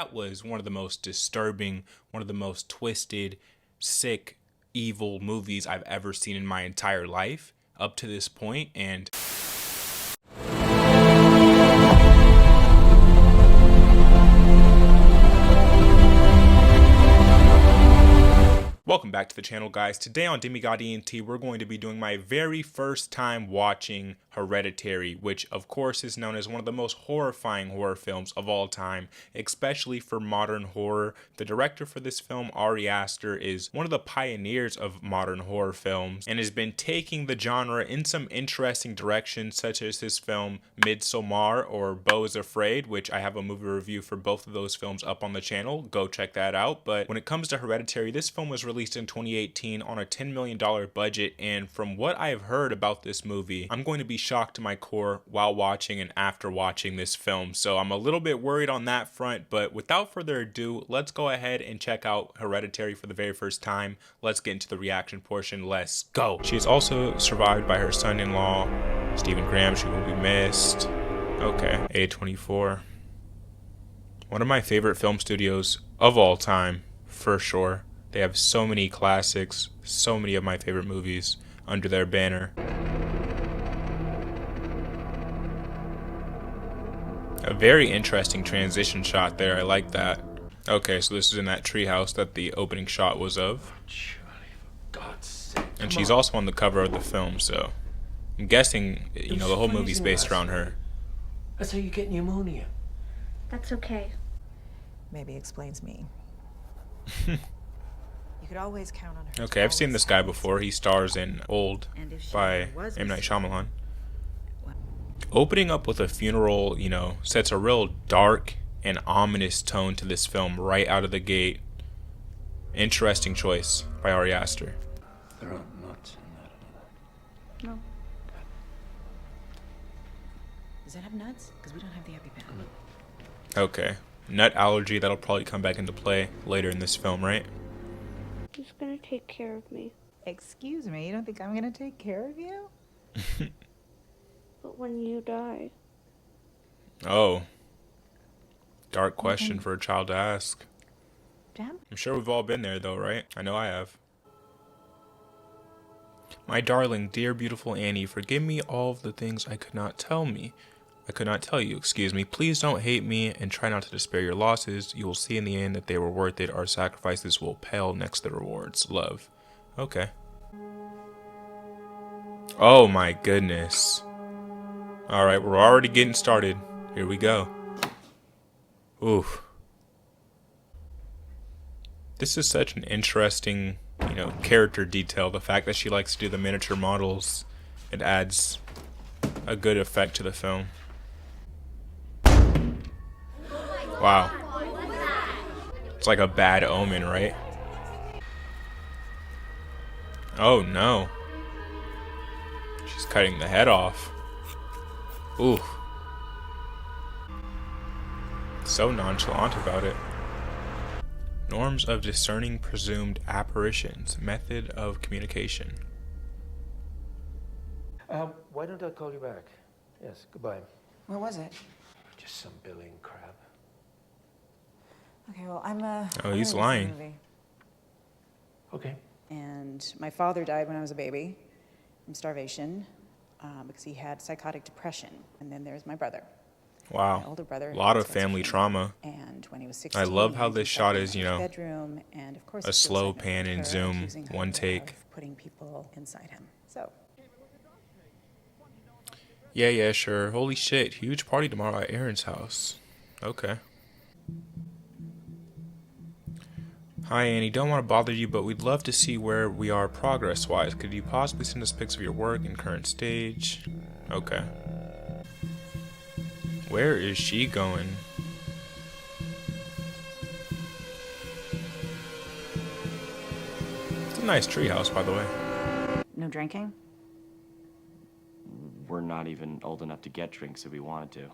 that was one of the most disturbing, one of the most twisted, sick, evil movies I've ever seen in my entire life up to this point. And welcome back to the channel, guys. Today on Demigod ENT, we're going to be doing my very first time watching Hereditary, which of course is known as one of the most horrifying horror films of all time, especially for modern horror. The director for this film, Aster, is one of the pioneers of modern horror films and has been taking the genre in some interesting directions, such as his film Midsommar or Beau is Afraid, which I have a movie review for both of those films up on the channel. Go check that out. But when it comes to Hereditary, this film was released in 2018 on a $10 million budget, and from what I have heard about this movie, I'm going to be shocked to my core while watching and after watching this film. So I'm a little bit worried on that front, but without further ado, let's go ahead and check out Hereditary for the very first time. Let's get into the reaction portion. Let's go. She is also survived by her son-in-law, Stephen Graham. She will be missed. Okay, A24. One of my favorite film studios of all time, for sure. They have so many classics, so many of my favorite movies under their banner. A very interesting transition shot there, I like that. Okay, so this is in that treehouse that the opening shot was of. And she's also on the cover of the film, so I'm guessing, you know, the whole movie's based around her. That's how you get pneumonia. That's okay. Maybe explains me. You could always count on her. Okay, I've seen this guy before. He stars in Old by M. Night Shyamalan. Opening up with a funeral, you know, sets a real dark and ominous tone to this film right out of the gate. Interesting choice by Ari Aster. There are nuts in that. No. Does that have nuts? Because we don't have the EpiPen. Okay. Nut allergy, that'll probably come back into play later in this film, right? He's gonna take care of me. Excuse me, you don't think I'm gonna take care of you? But when you die, Oh. Dark question for a child to ask. Damn. I'm sure we've all been there though, right? I know I have. My darling, dear beautiful Annie, forgive me all of the things I could not tell you, excuse me. Please don't hate me and try not to despair your losses. You will see in the end that they were worth it. Our sacrifices will pale next to the rewards. Love. Okay. Oh my goodness. Alright, we're already getting started. Here we go. Oof. This is such an interesting, you know, character detail. The fact that she likes to do the miniature models, it adds a good effect to the film. Wow. It's like a bad omen, right? Oh no. She's cutting the head off. Ooh. So nonchalant about it. Norms of discerning presumed apparitions. Method of communication. Why don't I call you back? Yes, goodbye. What was it? Just some billing crap. Okay, well, Oh, he's lying. Movie. Okay. And my father died when I was a baby from starvation because he had psychotic depression. And then there's my brother. Wow. My older brother. A lot of family trauma. And when he was 16, I love how he this was shot in is, you his know, bedroom, and of course a slow pan and zoom, one take. Putting people inside him. So. Yeah, sure. Holy shit. Huge party tomorrow at Aaron's house. Okay. Hi, Annie. Don't want to bother you, but we'd love to see where we are progress-wise. Could you possibly send us pics of your work and current stage? Okay. Where is she going? It's a nice treehouse, by the way. No drinking? We're not even old enough to get drinks if we wanted to.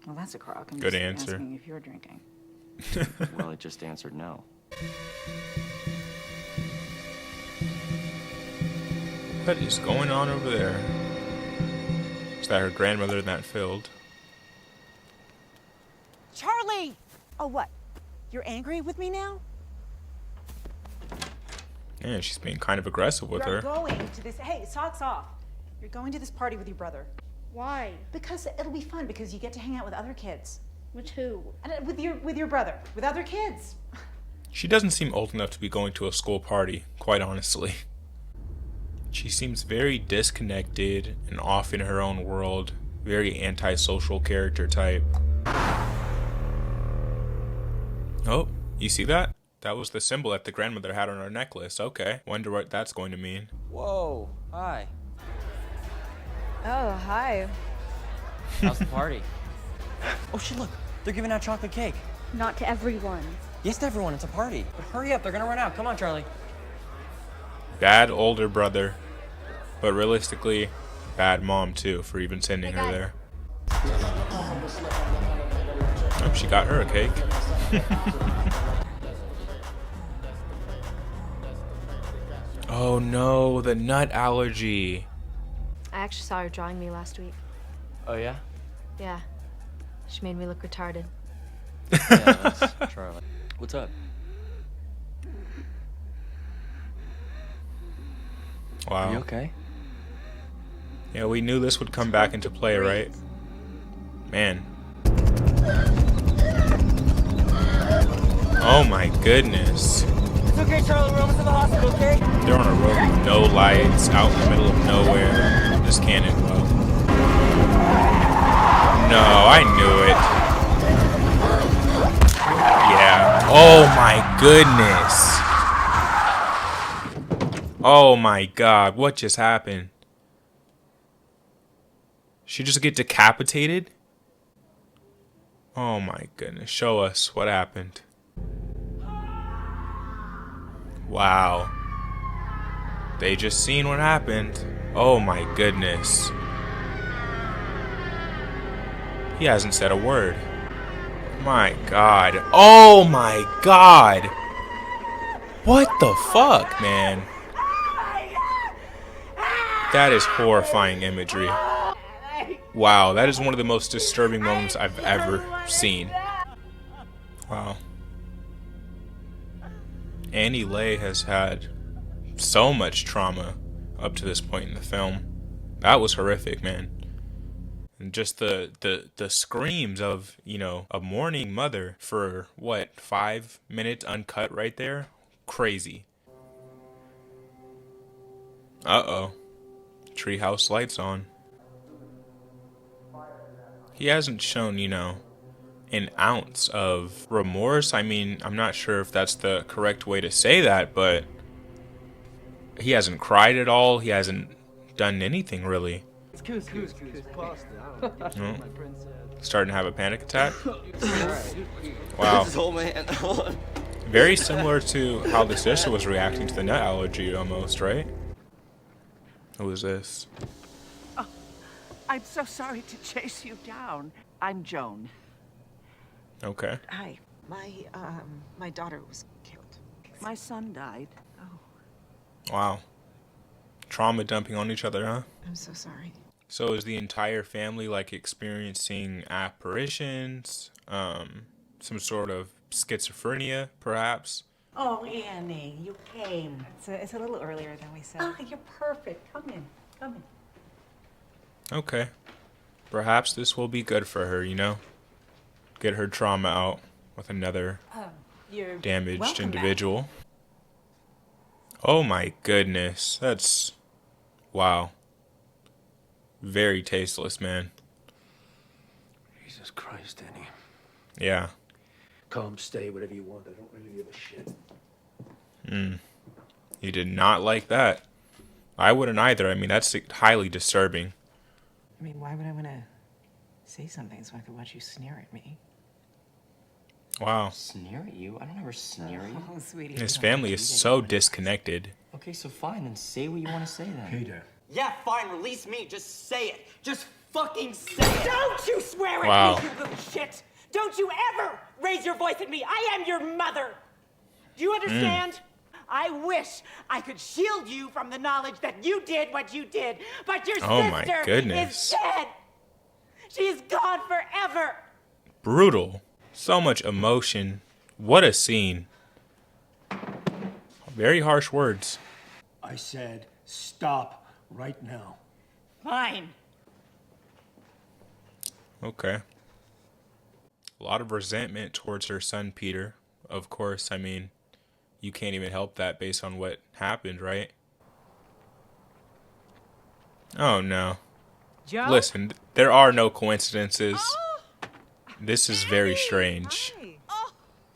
Well, that's a crock. I'm Good just answer. asking if you're drinking. Well, it just answered no. What is going on over there? Is that her grandmother in that field? Charlie! Oh, what? You're angry with me now? Yeah, she's being kind of aggressive with You're her. going to this. Hey, socks off. You're going to this party with your brother. Why? Because it'll be fun. Because you get to hang out with other kids. With who? And with your brother. With other kids. She doesn't seem old enough to be going to a school party, quite honestly. She seems very disconnected and off in her own world. Very antisocial character type. Oh, you see that? That was the symbol that the grandmother had on her necklace. Okay, wonder what that's going to mean. Whoa, hi. Oh, hi. How's the party? Oh shit, look, they're giving out chocolate cake. Not to everyone. Yes to everyone, it's a party. But hurry up, they're gonna run out. Come on, Charlie. Bad older brother. But realistically, bad mom too for even sending her there. Oh, she got her a cake. Oh no, the nut allergy. I actually saw her drawing me last week. Oh yeah? Yeah. She made me look retarded. Yeah, that's Charlie. What's up? Wow. Are you okay? Yeah, we knew this would come back into play, right? Man. Oh my goodness. It's okay, Charlie, we're almost at the hospital, okay? They're on a road with no lights, out in the middle of nowhere. This can't end well. No, I knew it. Yeah. Oh my goodness. Oh my god, what just happened? She just get decapitated? Oh my goodness, show us what happened. Wow. They just seen what happened. Oh my goodness. He hasn't said a word. My god. Oh my god. What the fuck, man? That is horrifying imagery. Wow, that is one of the most disturbing moments I've ever seen. Wow. Annie Lay has had so much trauma up to this point in the film. That was horrific, man. And just the screams of, you know, a mourning mother for, what, 5 minutes uncut right there? Crazy. Uh-oh. Treehouse lights on. He hasn't shown, you know, an ounce of remorse. I mean, I'm not sure if that's the correct way to say that, but he hasn't cried at all. He hasn't done anything, really. No. Starting to have a panic attack. Wow. Very similar to how the sister was reacting to the nut allergy almost, right? Who is this? I'm so sorry to chase you down. I'm Joan. Okay. Hi. My daughter was killed. My son died. Wow. Trauma dumping on each other, huh? I'm so sorry. So is the entire family like experiencing apparitions? Some sort of schizophrenia, perhaps? Oh, Annie, you came. It's a little earlier than we said. Oh, you're perfect. Come in. Come in. Okay. Perhaps this will be good for her, you know? Get her trauma out with another You're damaged welcome individual. Oh my goodness. That's... wow. Very tasteless, man. Jesus Christ, Annie. Yeah. Come, stay, whatever you want. I don't really give a shit. You did not like that. I wouldn't either. I mean, that's highly disturbing. I mean, why would I want to say something so I could watch you sneer at me? Wow. Sneer at you? I don't ever sneer at you. Oh, sweetie. His family is so disconnected. Okay, so fine, then say what you want to say then. Peter. Yeah, fine, release me. Just say it. Just fucking say it. Don't you swear Wow. at me, you little shit! Don't you ever raise your voice at me! I am your mother! Do you understand? I wish I could shield you from the knowledge that you did what you did, but your Oh my sister goodness. is dead! She's gone forever! Brutal. So much emotion What a scene. Very harsh words. I said stop right now. Fine. Okay. A lot of resentment towards her son, Peter. Of course, I mean, you can't even help that based on what happened, right? Oh, no. Joe? Listen, there are no coincidences. This is very strange.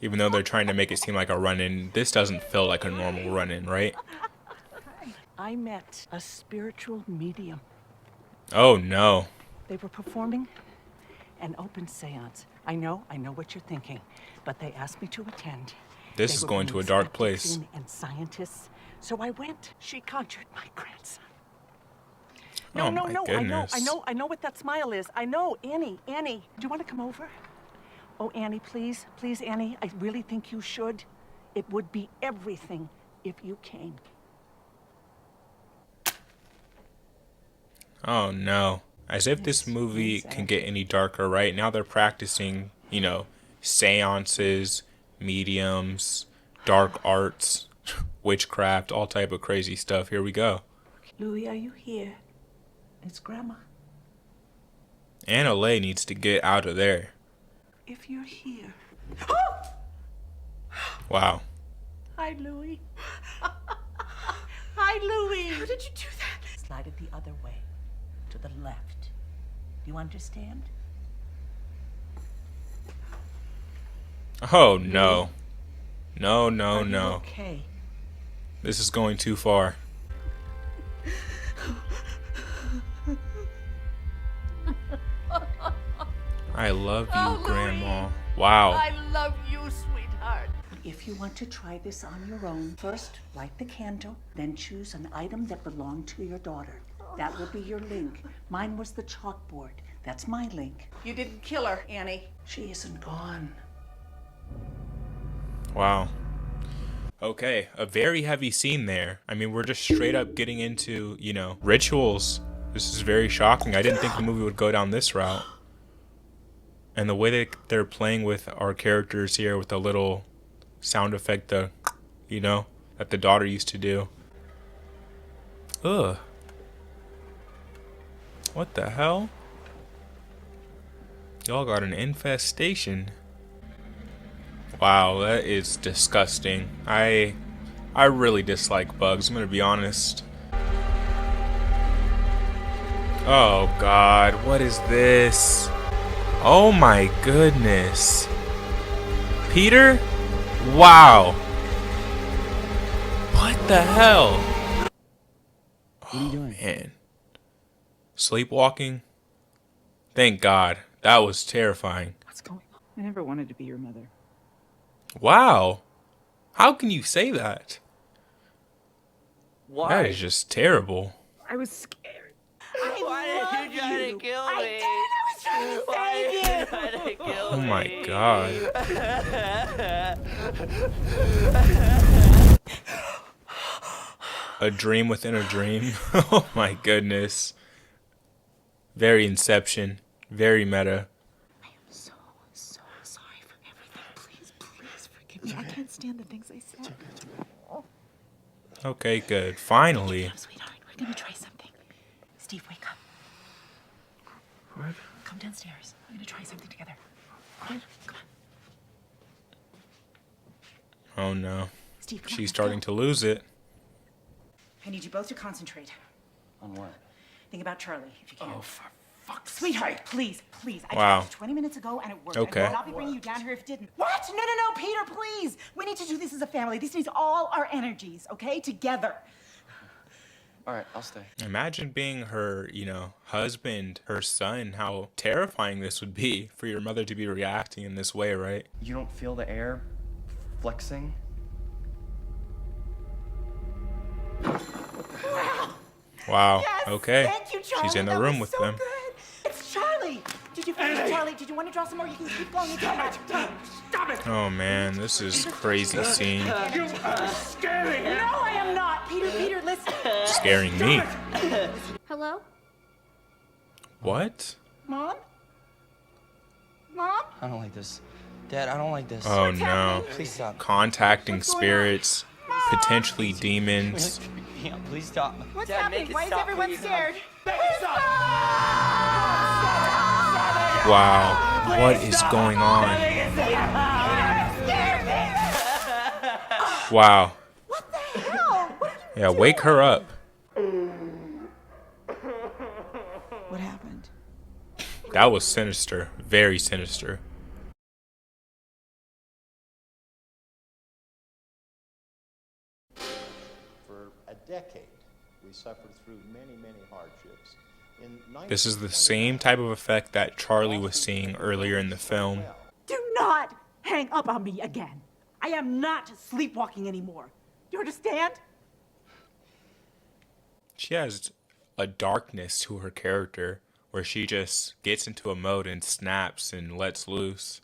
Even though they're trying to make it seem like a run-in, this doesn't feel like a normal run-in, right? I met a spiritual medium. Oh, no. They were performing an open seance. I know what you're thinking, but they asked me to attend. This They is were going to a bringing dark skeptics place. in and scientists, so I went. She conjured my grandson. No, Oh, no, my no, goodness. I know what that smile is. I know, Annie, do you want to come over? Oh, Annie, please, Annie, I really think you should. It would be everything if you came. Oh, no. As if this movie can get any darker, right? Now they're practicing, you know, seances, mediums, dark arts, witchcraft, all type of crazy stuff. Here we go. Louis, are you here? It's Grandma. Anna Lay needs to get out of there. If you're here. Wow. Hi, Louis. Hi, Louis. How did you do that? Slide it the other way, to the left. Do you understand? Oh, no. No, no, Are you no. okay. This is going too far. I love you, Grandma. Wow. love you, sweetheart. If you want to try this on your own, first light the candle, then choose an item that belonged to your daughter. That will be your link. Mine was the chalkboard. That's my link. You didn't kill her, Annie. She isn't gone. Wow. Okay, a very heavy scene there. I mean, we're just straight up getting into, you know, rituals. This is very shocking. I didn't think the movie would go down this route. And the way that they're playing with our characters here with the little sound effect, you know, that the daughter used to do. Ugh. What the hell? Y'all got an infestation. Wow, that is disgusting. I really dislike bugs, I'm gonna be honest. Oh God, what is this? Oh my goodness. Peter? Wow. What the hell? What are you doing? Man. Sleepwalking? Thank God. That was terrifying. What's going on? I never wanted to be your mother. Wow. How can you say that? Why? That is just terrible. I was scared. Why did you try to kill me? I was trying to save you. Try to kill Oh me. my God. A dream within a dream. Oh my goodness. Very Inception. Very meta. I am so sorry for everything. Please forgive me. I can't stand the things I said. Okay, good. Finally. Sweetheart, we're gonna try something. Steve, wake up. What? Come downstairs. We're gonna try something together. Come on. Oh no. Steve, come on, She's let's starting go. to lose it. I need you both to concentrate. On what? Think about Charlie, if you can. Oh, for fuck's Sweetheart, please. I Wow. tried this 20 minutes ago and it worked. Okay. I would not be bringing you down here if it didn't. What? No, Peter, please. We need to do this as a family. This needs all our energies, okay? Together. All right, I'll stay. Imagine being her, you know, husband, her son. How terrifying this would be for your mother to be reacting in this way, right? You don't feel the air flexing? Wow. Yes, Okay. Thank you, Charlie. She's in the That room was with so them. Good. It's Charlie. Did you finish, Charlie? Did you want to draw some more? You can keep going. Stop it! Oh man, this is crazy scene. You are scaring him! No, I am not. Peter, listen. Scaring me. Hello? What? Mom? Mom? I don't like this. Dad, I don't like this. Oh no. Please stop. Contacting spirits, potentially demons. Yeah, please stop. What's Dad, happening? make it Why is stop, everyone please. scared? Wow, what is going on? Wow. What the hell? What are you Yeah, wake her up. What happened? That was sinister, very sinister. For a decade, we suffered through many, many hardships. This is the same type of effect that Charlie was seeing earlier in the film. Do not hang up on me again. I am not sleepwalking anymore. You understand? She has a darkness to her character where she just gets into a mode and snaps and lets loose.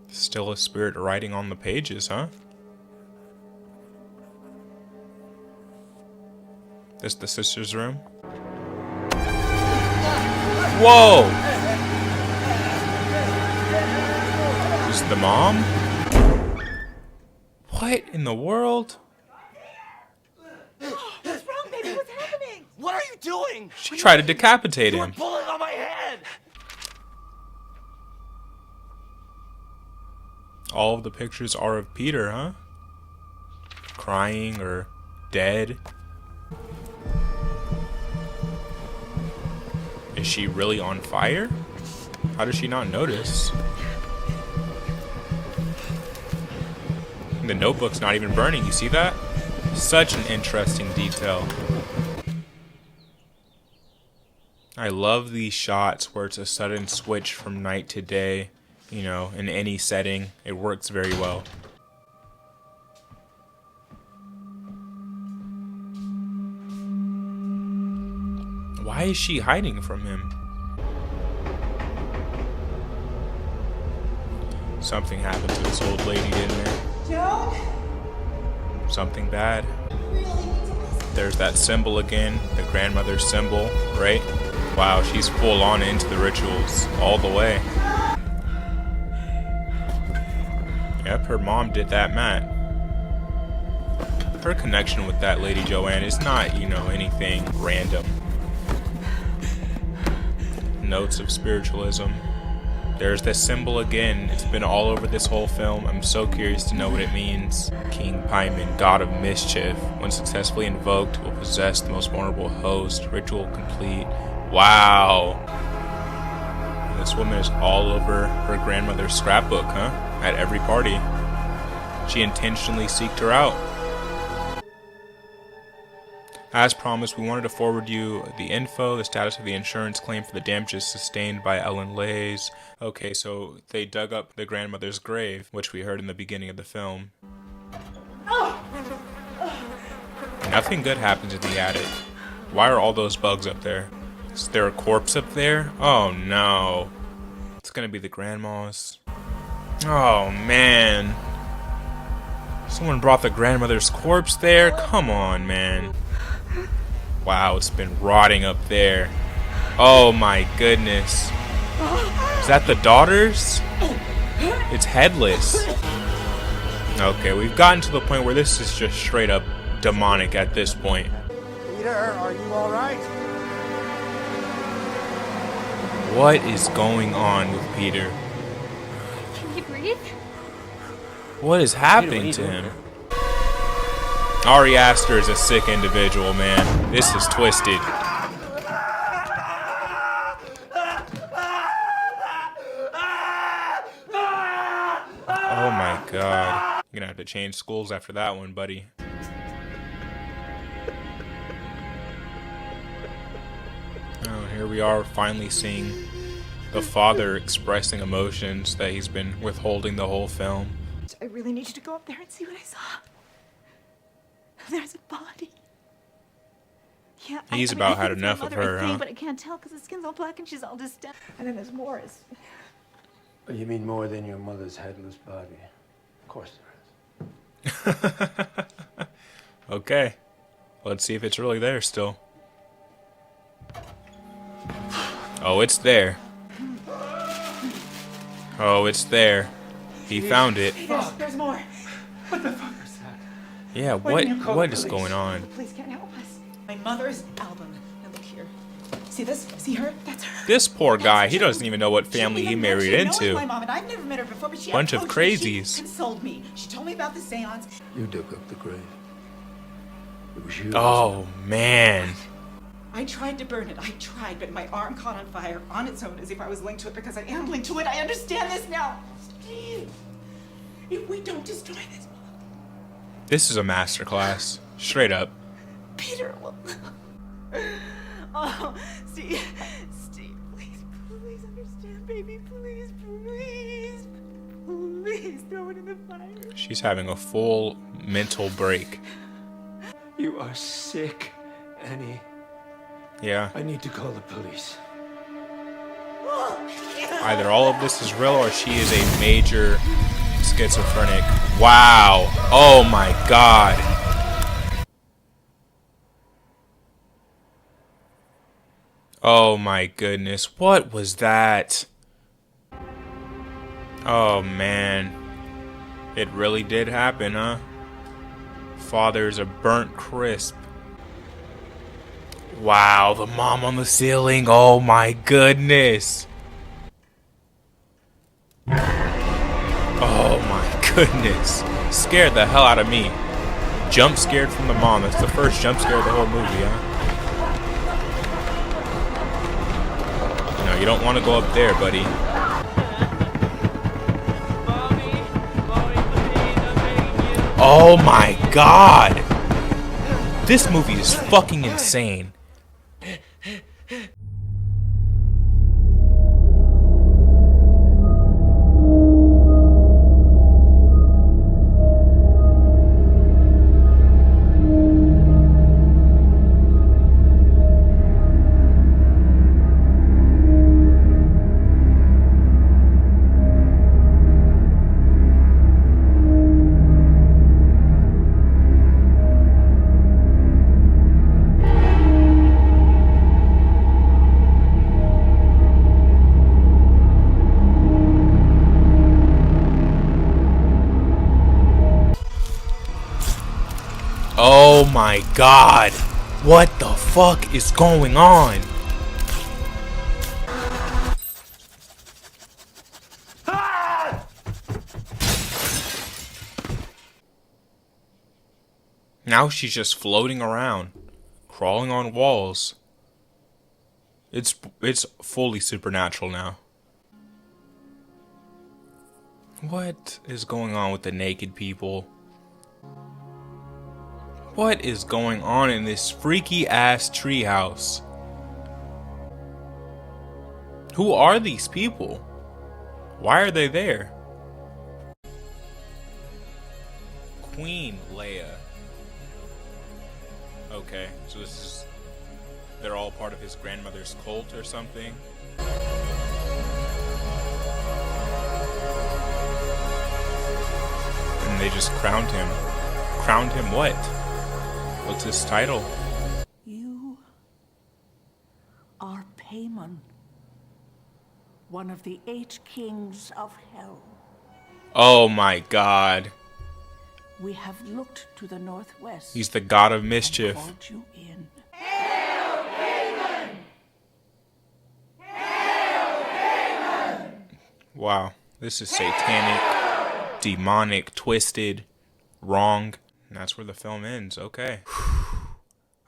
Still a spirit writing on the pages, huh? This the sister's room? Whoa! This is the mom? What in the world? What's wrong, baby? What's happening? What are you doing? She tried to decapitate You were him. pulling on my head. All of the pictures are of Peter, huh? Crying or dead. Is she really on fire? How does she not notice? The notebook's not even burning, you see that? Such an interesting detail. I love these shots where it's a sudden switch from night to day, you know, in any setting. It works very well. Why is she hiding from him? Something happened to this old lady, didn't there? Joan? Something bad. There's that symbol again, the grandmother's symbol, right? Wow, she's full on into the rituals all the way. Yep, her mom did that, Matt. Her connection with that Lady Joanne is not, you know, anything random. Notes of spiritualism. There's this symbol again. It's been all over this whole film. I'm so curious to know what it means. King Paimon, god of mischief, when successfully invoked, will possess the most vulnerable host. Ritual complete. Wow. This woman is all over her grandmother's scrapbook, huh? At every party. She intentionally seeked her out. As promised, we wanted to forward you the info, the status of the insurance claim for the damages sustained by Ellen Lays. Okay, so they dug up the grandmother's grave, which we heard in the beginning of the film. Nothing good happens in the attic. Why are all those bugs up there? Is there a corpse up there? Oh no. It's gonna be the grandma's. Oh man. Someone brought the grandmother's corpse there? Come on, man. Wow, it's been rotting up there. Oh my goodness. Is that the daughter's? It's headless. Okay, we've gotten to the point where this is just straight up demonic at this point. Peter, are you all right? What is going on with Peter? Can you breathe? What is happening to him? Ari Aster is a sick individual, man. This is twisted. Oh my god. You're gonna have to change schools after that one, buddy. Oh, here we are finally seeing the father expressing emotions that he's been withholding the whole film. I really need you to go up there and see what I saw. There's a body. Yeah, He's I about think had it's my enough of mother, her, I think, huh? But I can't tell because the skin's all black and she's all distended. And then there's more. You mean more than your mother's headless body? Of course there is. Okay. Let's see if it's really there still. Oh, it's there. Oh, it's there. He found it. There's more. What the fuck is that? Yeah, Why didn't you call what the is police? going on? The police can't help us. My mother's album. Now look here. See this? See her? That's her. This poor guy, That's he June. doesn't even know what She family he even married mentioned knowing into. my mom, and I've never met her before, but she Bunch of approached me. crazies. She consoled me. She told me about the seance. You dug up the grave. It was you. Oh, man. I tried to burn it. I tried, but my arm caught on fire on its own as if I was linked to it because I am linked to it. I understand this now. Steve, if we don't destroy this, This is a masterclass. Straight up. Peter will. Oh, Steve, please understand, baby. Please, throw it in the fire. She's having a full mental break. You are sick, Annie. Yeah. I need to call the police. Either all of this is real or she is a major schizophrenic. Wow. Oh my god. Oh my goodness. What was that? Oh man. It really did happen, huh? Father's a burnt crisp. Wow, the mom on the ceiling. Oh my goodness. Oh my goodness. Scared the hell out of me. Jump scared from the mom. That's the first jump scare of the whole movie, huh? No, you don't want to go up there, buddy. Oh my god! This movie is fucking insane. Oh my god! What the fuck is going on? Now she's just floating around, crawling on walls. It's fully supernatural now. What is going on with the naked people? What is going on in this freaky ass treehouse? Who are these people? Why are they there? Queen Leia. Okay, so this is... they're all part of his grandmother's cult or something? And they just crowned him. Crowned him what? What's his title? You are Paimon, one of the 8 kings of hell. Oh my god. We have looked to the northwest. He's the god of mischief. And called you in. Wow, this is satanic, demonic, twisted, wrong. And that's where the film ends. Okay.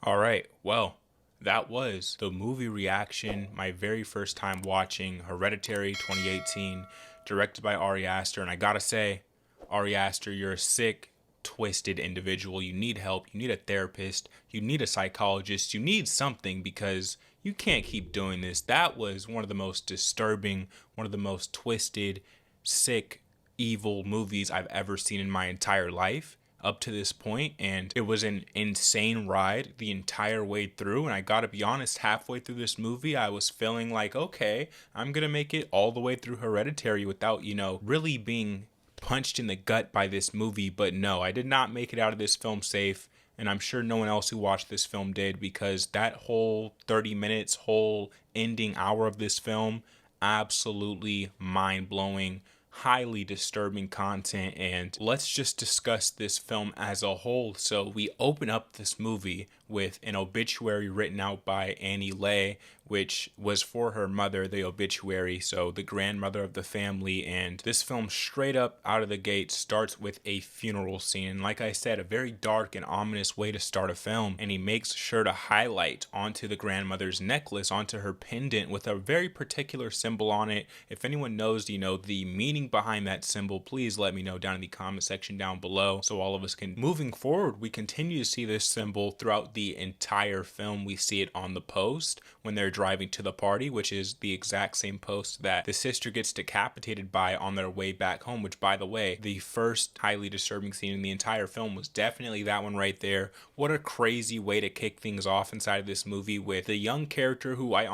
Alright, well, that was the movie reaction, my very first time watching Hereditary 2018, directed by Ari Aster. And I gotta say, Ari Aster, you're a sick, twisted individual. You need help. You need a therapist. You need a psychologist. You need something, because you can't keep doing this. That was one of the most disturbing, one of the most twisted, sick, evil movies I've ever seen in my entire life up to this point, and it was an insane ride the entire way through. And I gotta be honest, halfway through this movie I was feeling like, okay, I'm gonna make it all the way through Hereditary without, you know, really being punched in the gut by this movie. But no, I did not make it out of this film safe, and I'm sure no one else who watched this film did, because that whole 30 minutes, whole ending hour of this film absolutely mind-blowing, highly disturbing content, and let's just discuss this film as a whole. So we open up this movie with an obituary written out by Annie Lay, which was for her mother, the obituary, so the grandmother of the family. And this film straight up out of the gate starts with a funeral scene, and like I said, a very dark and ominous way to start a film. And he makes sure to highlight onto the grandmother's necklace, onto her pendant, with a very particular symbol on it. If anyone knows, you know, the meaning behind that symbol, please let me know down in the comment section down below, so all of us can. Moving forward, we continue to see this symbol throughout the entire film. We see it on the post when they're driving to the party, which is the exact same post that the sister gets decapitated by on their way back home, which, by the way, the first highly disturbing scene in the entire film was definitely that one right there. What a crazy way to kick things off inside of this movie with the young character who I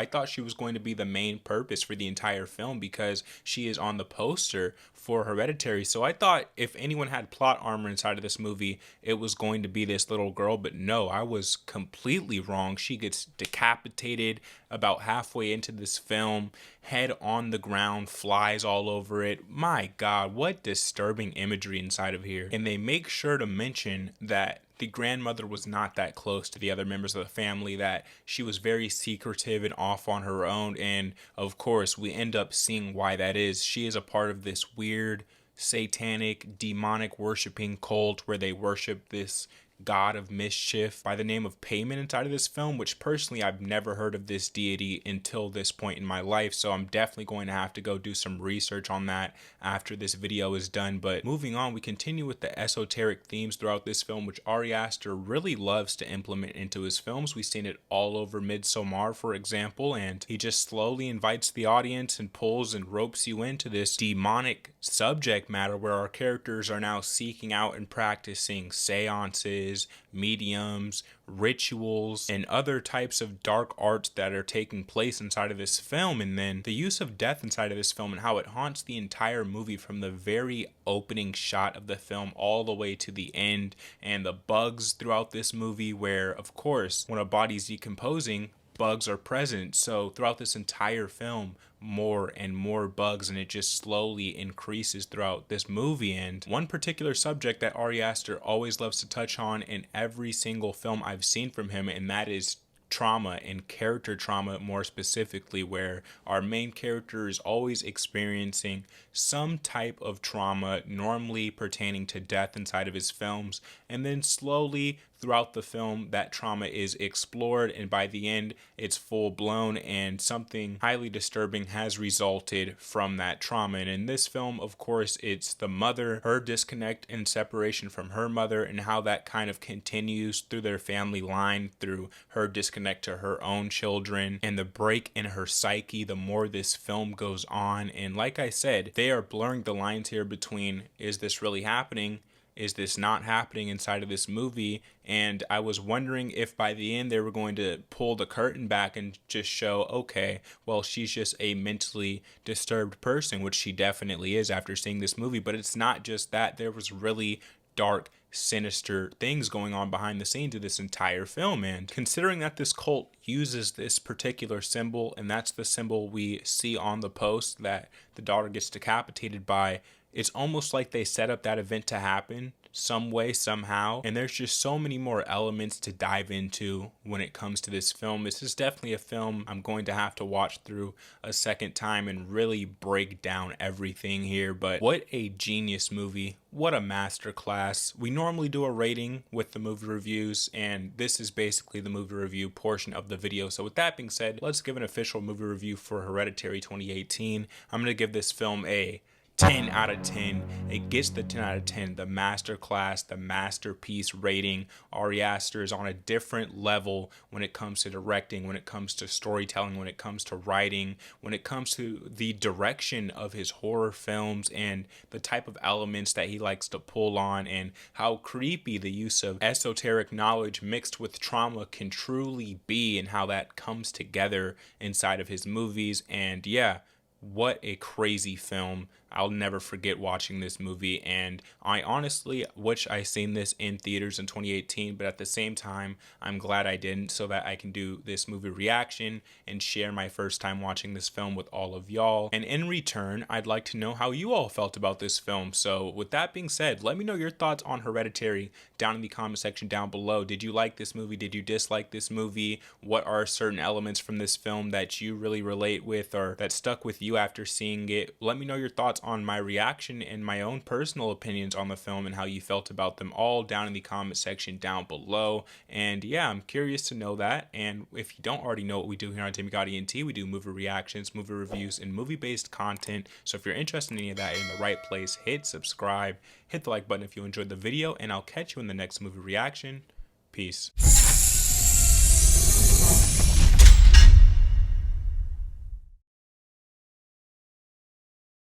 thought she was going to be the main purpose for the entire film, because she is on the poster for Hereditary. So I thought if anyone had plot armor inside of this movie, it was going to be this little girl, but no, I was completely wrong. She gets decapitated about halfway into this film, head on the ground, flies all over it. My God, what disturbing imagery inside of here. And they make sure to mention that the grandmother was not that close to the other members of the family, that she was very secretive and off on her own. And of course, we end up seeing why that is. She is a part of this weird, satanic, demonic worshiping cult where they worship this god of mischief by the name of Payment inside of this film, which personally I've never heard of this deity until this point in my life, so I'm definitely going to have to go do some research on that after this video is done. But moving on, we continue with the esoteric themes throughout this film, which Ari Aster really loves to implement into his films. We've seen it all over Midsommar, for example, and he just slowly invites the audience and pulls and ropes you into this demonic subject matter where our characters are now seeking out and practicing seances, mediums, rituals, and other types of dark arts that are taking place inside of this film. And then the use of death inside of this film and how it haunts the entire movie from the very opening shot of the film all the way to the end, and the bugs throughout this movie where, of course, when a body's decomposing, bugs are present. So throughout this entire film, more and more bugs, and it just slowly increases throughout this movie. And one particular subject that Ari Aster always loves to touch on in every single film I've seen from him, and that is trauma and character trauma, more specifically, where our main character is always experiencing some type of trauma, normally pertaining to death inside of his films, and then slowly throughout the film that trauma is explored, and by the end it's full blown, and something highly disturbing has resulted from that trauma. And in this film, of course, it's the mother, her disconnect and separation from her mother, and how that kind of continues through their family line, through her disconnect to her own children, and the break in her psyche the more this film goes on. And like I said, they are blurring the lines here between, is this really happening? Is this not happening inside of this movie? And I was wondering if by the end they were going to pull the curtain back and just show, okay, well, she's just a mentally disturbed person, which she definitely is after seeing this movie. But it's not just that. There was really dark, sinister things going on behind the scenes of this entire film. And considering that this cult uses this particular symbol, and that's the symbol we see on the post that the daughter gets decapitated by, it's almost like they set up that event to happen some way, somehow. And there's just so many more elements to dive into when it comes to this film. This is definitely a film I'm going to have to watch through a second time and really break down everything here. But what a genius movie. What a masterclass. We normally do a rating with the movie reviews, and this is basically the movie review portion of the video. So with that being said, let's give an official movie review for Hereditary 2018. I'm going to give this film a 10 out of 10. It gets the 10 out of 10, the masterclass, the masterpiece rating. Ari Aster is on a different level when it comes to directing, when it comes to storytelling, when it comes to writing, when it comes to the direction of his horror films and the type of elements that he likes to pull on, and how creepy the use of esoteric knowledge mixed with trauma can truly be, and how that comes together inside of his movies. And yeah, what a crazy film I'll never forget watching this movie, and I honestly wish I seen this in theaters in 2018, but at the same time, I'm glad I didn't, so that I can do this movie reaction and share my first time watching this film with all of y'all. And in return, I'd like to know how you all felt about this film. So with that being said, let me know your thoughts on Hereditary down in the comment section down below. Did you like this movie? Did you dislike this movie? What are certain elements from this film that you really relate with or that stuck with you after seeing it? Let me know your thoughts on my reaction and my own personal opinions on the film and how you felt about them all down in the comment section down below. And yeah, I'm curious to know that. And if you don't already know what we do here on Demigod ENT, we do movie reactions, movie reviews, and movie-based content. So if you're interested in any of that, you're in the right place. Hit subscribe, hit the like button if you enjoyed the video, and I'll catch you in the next movie reaction. Peace.